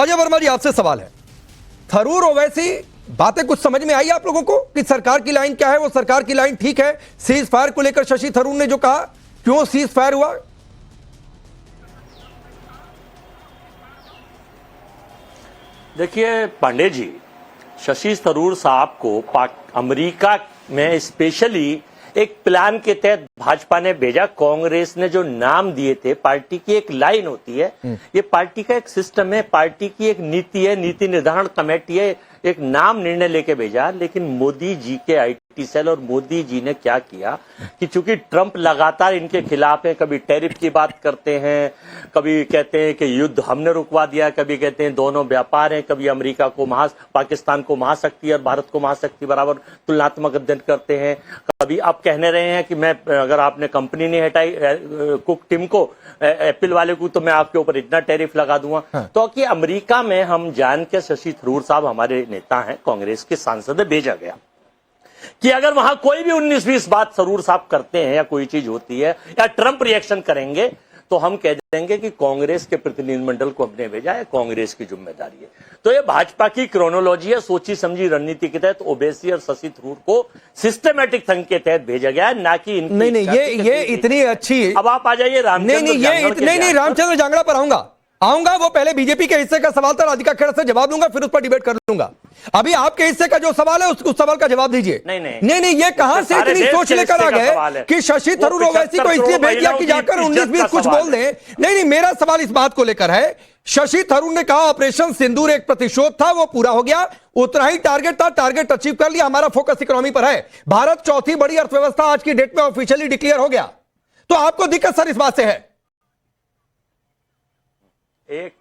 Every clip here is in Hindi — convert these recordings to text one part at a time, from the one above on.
अजय वर्मा जी, आपसे सवाल है, थरूर ओवैसी बातें कुछ समझ में आई आप लोगों को कि सरकार की लाइन क्या है? वो सरकार की लाइन ठीक है? सीज फायर को लेकर शशि थरूर ने जो कहा, क्यों सीज फायर हुआ? देखिए पांडे जी, शशि थरूर साहब को अमेरिका में स्पेशली एक प्लान के तहत भाजपा ने भेजा। कांग्रेस ने जो नाम दिए थे, पार्टी की एक लाइन होती है, ये पार्टी का एक सिस्टम है, पार्टी की एक नीति है, नीति निर्धारण कमेटी है, एक नाम निर्णय लेके भेजा। लेकिन मोदी जी के आईटी सेल और मोदी जी ने क्या किया कि चूंकि ट्रंप लगातार इनके खिलाफ है, कभी टैरिफ की बात करते हैं, कभी कहते हैं कि युद्ध हमने रुकवा दिया, कभी कहते हैं दोनों व्यापार हैं, कभी अमेरिका को पाकिस्तान को महाशक्ति और भारत को महाशक्ति बराबर तुलनात्मक अध्ययन करते हैं, कभी अब कहने रहे हैं कि मैं, अगर आपने कंपनी नहीं हटाई कुक टीम को, एप्पल वाले को, तो मैं आपके ऊपर इतना टैरिफ लगा दूंगा। हाँ। तो कि अमेरिका में हम जान के शशि थरूर साहब हमारे नेता हैं, कांग्रेस के सांसद, भेजा गया कि अगर वहां कोई भी 19-20 बात थरूर साहब करते हैं या कोई चीज होती है या ट्रंप रिएक्शन करेंगे तो हम कह देंगे कि कांग्रेस के प्रतिनिधिमंडल को हमने भेजा है, कांग्रेस की जिम्मेदारी है। तो ये भाजपा की क्रोनोलॉजी है, सोची समझी रणनीति के तहत ओवैसी और शशि थरूर को सिस्टमेटिक संघ के तहत भेजा गया है, ना कि नहीं ये इतनी अच्छी। अब आप आ जाइए रामचंद्र जांगड़ा पर आऊंगा। वो पहले बीजेपी के हिस्से का सवाल था, राधिका खेड़ा से जवाब दूंगा, फिर उस पर डिबेट कर लूंगा। अभी आपके हिस्से का जो सवाल है उस सवाल का जवाब दीजिए। नहीं, ये कहां से इतनी सोच लेकर आ गए कि शशि थरूर ओवैसी को इसलिए भेज दिया कि जाकर 19-20 कुछ बोल दें? नहीं, मेरा सवाल इस बात को लेकर है, शशि थरूर ने कहा ऑपरेशन सिंदूर एक प्रतिशोध था, वो पूरा हो गया, उतना ही टारगेट था, टारगेट अचीव कर लिया, हमारा फोकस इकोनॉमी पर है, भारत चौथी बड़ी अर्थव्यवस्था आज की डेट में ऑफिशियली डिक्लेयर हो गया। तो आपको दिक्कत सर इस बात से है? एक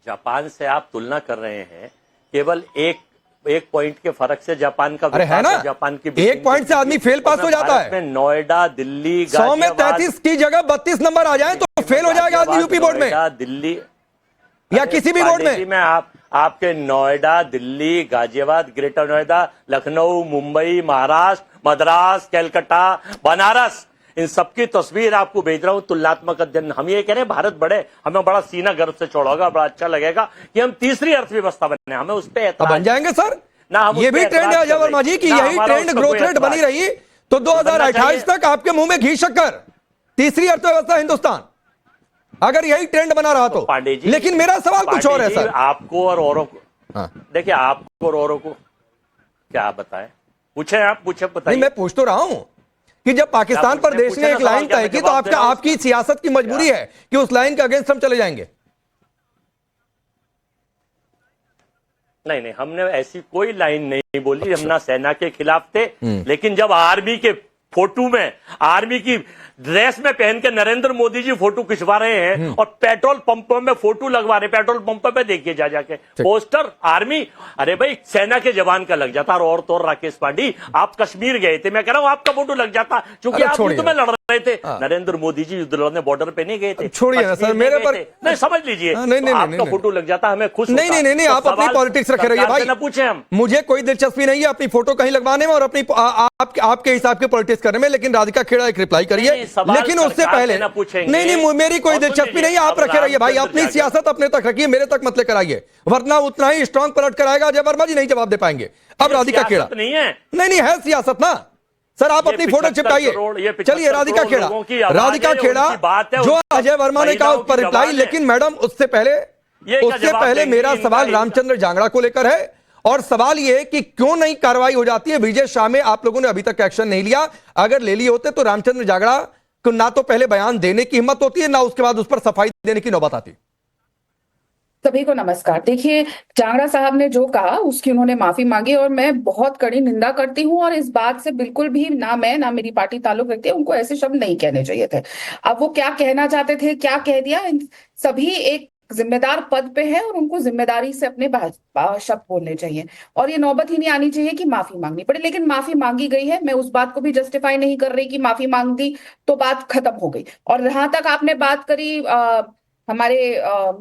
जापान से आप तुलना कर रहे हैं, केवल एक पॉइंट के फर्क से जापान का, अरे है ना, जापान की एक पॉइंट से आदमी फेल पास हो जाता है। नोएडा, दिल्ली, 100 में 33 की जगह 32 नंबर आ जाए तो फेल हो जाएगा आदमी यूपी बोर्ड में, दिल्ली या किसी भी बोर्ड में। आपके नोएडा, दिल्ली, गाजियाबाद, ग्रेटर नोएडा, लखनऊ, मुंबई, महाराष्ट्र, मद्रास, कलकत्ता, बनारस, इन सबकी तस्वीर आपको भेज रहा हूं, तुलनात्मक अध्ययन। हम ये कह रहे हैं भारत बड़े, हमें बड़ा सीना गर्व से चौड़ागा, बड़ा अच्छा लगेगा कि हम तीसरी अर्थव्यवस्था बने, हमें उस पर बन जाएंगे सर ना। हम ये भी ट्रेंड है अजय वर्मा जी की, यही ट्रेंड ग्रोथ रेट बनी रही तो 2028 तक आपके मुंह में घी शक्कर, तीसरी अर्थव्यवस्था हिंदुस्तान, अगर यही ट्रेंड बना रहा तो। पांडे जी, लेकिन मेरा सवाल कुछ और है सर, आपको और औरों को, देखिए आपको और औरों को क्या बताएं, पूछे आप, पूछे बताइए। मैं पूछ तो रहा हूं कि जब पाकिस्तान पर देश ने एक लाइन तय की तो आपकी सियासत की मजबूरी है कि उस लाइन के अगेंस्ट हम चले जाएंगे। नहीं, हमने ऐसी कोई लाइन नहीं बोली। हम ना सेना के खिलाफ थे, लेकिन जब आर्मी के फोटो में, आर्मी की ड्रेस में पहन के नरेंद्र मोदी जी फोटो खिंचवा रहे हैं और पेट्रोल पंपों में फोटो लगवा रहे, पेट्रोल पंपों पे देखिए जा जाके पोस्टर आर्मी, अरे भाई सेना के जवान का लग जाता। और तो और राकेश पांडे, आप कश्मीर गए थे, मैं कह रहा हूं आपका फोटो लग जाता, क्योंकि आप युद्ध में लड़ रहे थे। नरेंद्र मोदी जी युद्ध लड़ने बॉर्डर पे नहीं गए थे। छोड़िए सर, मेरे पर नहीं, समझ लीजिए, आपका फोटो लग जाता, हमें खुश। नहीं, आप अपनी पॉलिटिक्स रखे रहिए भाई, पूछे हम, मुझे कोई दिलचस्पी नहीं है अपनी फोटो कहीं लगवाने में और अपनी आपके हिसाब के पॉलिटिक्स करने में। लेकिन राधिका खेड़ा एक रिप्लाई करिए, लेकिन उससे पहले नहीं, मेरी कोई दिलचस्पी नहीं है, आप रखे रहिए भाई, अपनी सियासत अपने तक रखिए, मेरे तक मत लेकर आइए, वरना उतना ही स्ट्रांग पलट कर आएगा अजय वर्मा जी, नहीं जवाब दे पाएंगे। अब राधिका खेड़ा नहीं है, नहीं है सियासत ना सर, आप अपनी फोटो चिपकाइए। चलिए राधिका खेड़ा जो अजय वर्मा ने कहा उस पर रिप्लाई। लेकिन मैडम उससे पहले मेरा सवाल रामचंद्र जांगड़ा को लेकर है, और सवाल यह है कि क्यों नहीं कार्रवाई हो जाती है? विजय शाह में आप लोगों ने अभी तक एक्शन नहीं लिया, अगर ले लिए होते तो रामचंद्र जांगड़ा को ना तो पहले बयान देने की हिम्मत होती है, ना उसके बाद उस पर सफाई देने की नौबत आती। सभी को नमस्कार। देखिए, जांगड़ा साहब ने जो कहा उसकी उन्होंने माफी मांगी और मैं बहुत कड़ी निंदा करती हूं, और इस बात से बिल्कुल भी ना मैं ना मेरी पार्टी ताल्लुक रखती है, उनको ऐसे शब्द नहीं कहने चाहिए थे। अब वो क्या कहना चाहते थे, क्या कह दिया, सभी एक जिम्मेदार पद पे है और उनको जिम्मेदारी से अपने शब्द बोलने चाहिए, और ये नौबत ही नहीं आनी चाहिए कि माफी मांगनी पड़े। लेकिन माफी मांगी गई है, मैं उस बात को भी जस्टिफाई नहीं कर रही कि माफी मांग दी तो बात खत्म हो गई। और जहां तक आपने बात करी हमारे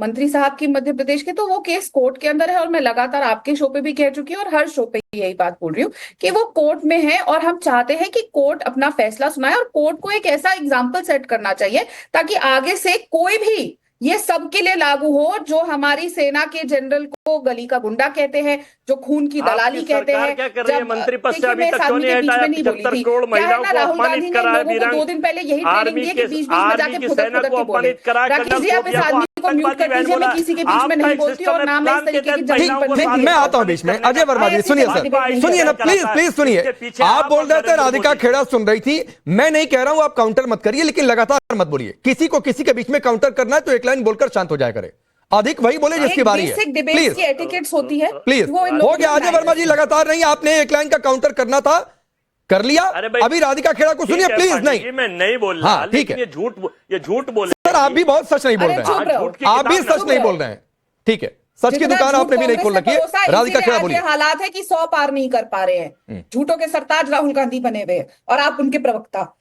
मंत्री साहब की मध्य प्रदेश के, तो वो केस कोर्ट के अंदर है, और मैं लगातार आपके शो पे भी कह चुकी हूँ और हर शो पे यही बात बोल रही हूँ कि वो कोर्ट में है, और हम चाहते हैं कि कोर्ट अपना फैसला सुनाए, और कोर्ट को एक ऐसा एग्जाम्पल सेट करना चाहिए ताकि आगे से कोई भी ये सबके लिए लागू हो, जो हमारी सेना के जनरल को गली का गुंडा कहते हैं, जो खून की दलाली आपकी कहते सरकार हैं। क्या कर रही है? जब मंत्री पद से देखिए, अभी मैं इस तक क्यों आदमी नहीं के बीच में हटाया? नहीं बोली 75 थी। करोड़ क्या है महिलाओं ना, को राहुल गांधी अपमानित ने करा है। लोगों को 2 दिन पहले यही ट्रेनिंग दी है कि बीच में जाके फुदक सेना फुदक को के बोले। अपमानित करा, राकेश जी, आप इस आदमी को म्यूट कर दीजिए, मैं किसी के बीच में नहीं बोलती और ना मैं इस तरीके की ठीक, मैं आता हूं बीच में। अजय वर्मा जी सुनिए सर, सुनिए ना प्लीज, प्लीज सुनिए। आप बोल रहे थे राधिका खेड़ा सुन रही थी, मैं नहीं कह रहा हूं आप काउंटर मत करिए, लेकिन लगातार मत बोलिए। किसी को किसी के बीच में काउंटर करना है तो एक लाइन बोलकर शांत हो जाया करे। अधिक वही बोले जिसकी बारी है। बेसिक डिबेट्स की एटिकेट्स होती है, प्लीज वो इन हो लोगों गया। ने अजय वर्मा जी लगातार नहीं, आपने एक लाइन का काउंटर करना था, कर लिया। अभी राधिका खेड़ा को सुनिए प्लीज। नहीं, मैं नहीं बोल रहा। हाँ ठीक है, ये झूठ बोले सर। आप भी बहुत सच नहीं बोल रहे हैं, आप भी सच नहीं बोल रहे हैं। ठीक है, सच की दुकान आपने भी नहीं खोल रखी है। राधिका खेड़ा बोलिए। हालात है कि 100 पार नहीं कर पा रहे हैं, झूठों के सरताज राहुल गांधी बने हुए हैं और आप उनके प्रवक्ता।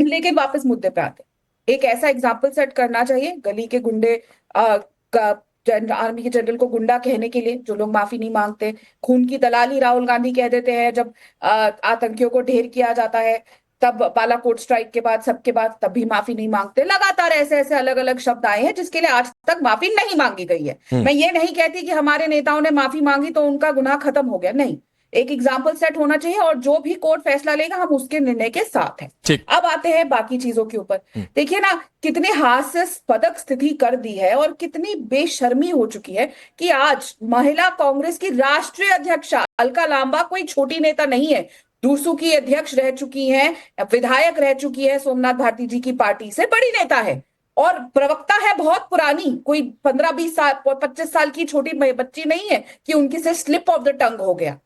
लेकिन वापस मुद्दे पे आते, एक ऐसा एग्जाम्पल सेट करना चाहिए गली के गुंडे आर्मी के जनरल को गुंडा कहने के लिए, जो लोग माफी नहीं मांगते। खून की दलाली राहुल गांधी कह देते हैं जब आतंकियों को ढेर किया जाता है, तब बालाकोट स्ट्राइक के बाद, सबके बाद, तब भी माफी नहीं मांगते। लगातार ऐसे ऐसे अलग अलग शब्द आए हैं जिसके लिए आज तक माफी नहीं मांगी गई है। मैं ये नहीं कहती कि हमारे नेताओं ने माफी मांगी तो उनका गुनाह खत्म हो गया, नहीं। एक एग्जाम्पल सेट होना चाहिए और जो भी कोर्ट फैसला लेगा हम उसके निर्णय के साथ हैं। अब आते हैं बाकी चीजों के ऊपर। देखिए ना, कितने हास्यास्पद स्थिति कर दी है और कितनी बेशर्मी हो चुकी है कि आज महिला कांग्रेस की राष्ट्रीय अध्यक्षा अलका लांबा कोई छोटी नेता नहीं है। दूसू की अध्यक्ष रह चुकी हैं, विधायक रह चुकी है, सोमनाथ भारती जी की पार्टी से बड़ी नेता है और प्रवक्ता है बहुत पुरानी, कोई 15-20 साल 25 साल की छोटी बच्ची नहीं है कि उनकी से स्लिप ऑफ द टंग हो गया।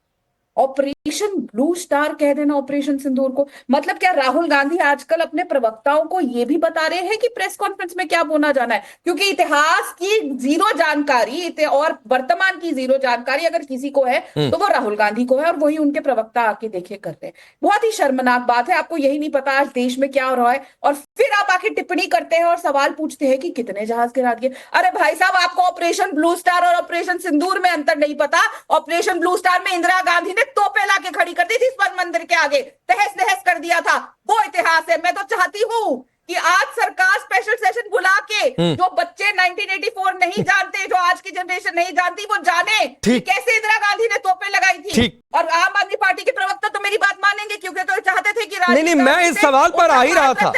ऑपरेशन ब्लू स्टार कह देना ऑपरेशन सिंदूर को, मतलब क्या राहुल गांधी आजकल अपने प्रवक्ताओं को यह भी बता रहे हैं कि प्रेस कॉन्फ्रेंस में क्या बोलना जाना है? क्योंकि इतिहास की जीरो जानकारी और वर्तमान की जीरो जानकारी अगर किसी को है तो वो राहुल गांधी को है, और वही उनके प्रवक्ता आके देखे करते हैं। बहुत ही शर्मनाक बात है। आपको यही नहीं पता आज देश में क्या हो रहा है और फिर आप आके टिप्पणी करते हैं और सवाल पूछते हैं कि कितने जहाज गिरा दिए। अरे भाई साहब, आपको ऑपरेशन ब्लू स्टार और ऑपरेशन सिंदूर में अंतर नहीं पता। ऑपरेशन ब्लू स्टार में इंदिरा गांधी ने तोपे लाके खड़ी कर दी थी स्वर्ण मंदिर के आगे, तहस नहस कर दिया था, वो इतिहास है। मैं तो चाहती हूं कि आज सरकार स्पेशल सेशन बुला के जो बच्चे 1984 नहीं जानते, जो आज की जनरेशन नहीं जानती, वो जाने कि कैसे इंदिरा गांधी ने तोपे लगाई थी। और आम आदमी पार्टी के प्रवक्ता तो मेरी बात मानेंगे क्योंकि तो चाहते थे कि नहीं, मैं इस सवाल पर आ ही रहा था।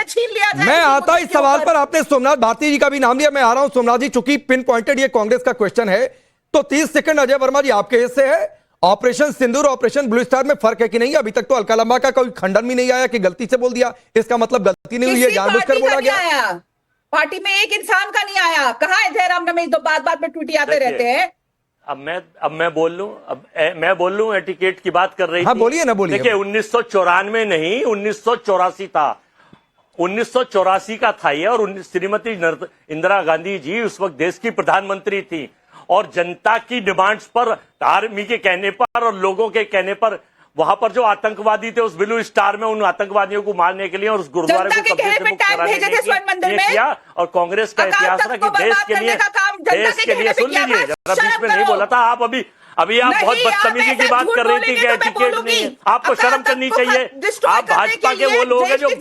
मैं आता इस सवाल पर, आपने सोमनाथ भारती जी का भी नाम लिया, मैं आ रहा हूं सोमनाथ जी। चूंकि पिन पॉइंटेड ये कांग्रेस का क्वेश्चन है तो 30 सेकंड अजय वर्मा जी आपके हिस्से है। ऑपरेशन सिंदूर ऑपरेशन ब्लू स्टार में फर्क है कि नहीं? अभी तक तो अलका लांबा का कोई खंडन भी नहीं आया कि गलती से बोल दिया, इसका मतलब गलती नहीं हुई है, जानबूझकर बोला गया। पार्टी में एक इंसान का नहीं आया। कहां है जयराम रमेश? तो बात बात में टूटी आते रहते हैं। अब मैं बोल लूं, मैं बोल लूं। एटिकेट की बात कर रही थी। हाँ बोलिए ना, बोलिए। देखिए 1994 नहीं, 1984 था, 1984 का था ये। और श्रीमती इंदिरा गांधी जी उस वक्त देश की प्रधानमंत्री थी और जनता की डिमांड्स पर, आर्मी के कहने पर और लोगों के कहने पर, वहां पर जो आतंकवादी थे उस ब्लू स्टार में उन आतंकवादियों को मारने के लिए और उस गुरुद्वारे को कब्जे से मुक्त कराने के लिए किया। और कांग्रेस का इतिहास रहा कि देश के लिए सुन लीजिए जरा, बीच में नहीं बोला था आप। अभी आप बहुत बदतमीजी की बात कर रही थी कि एटिकेट नहीं है। आपको शर्म करनी चाहिए। आप भाजपा के वो लोग हैं जो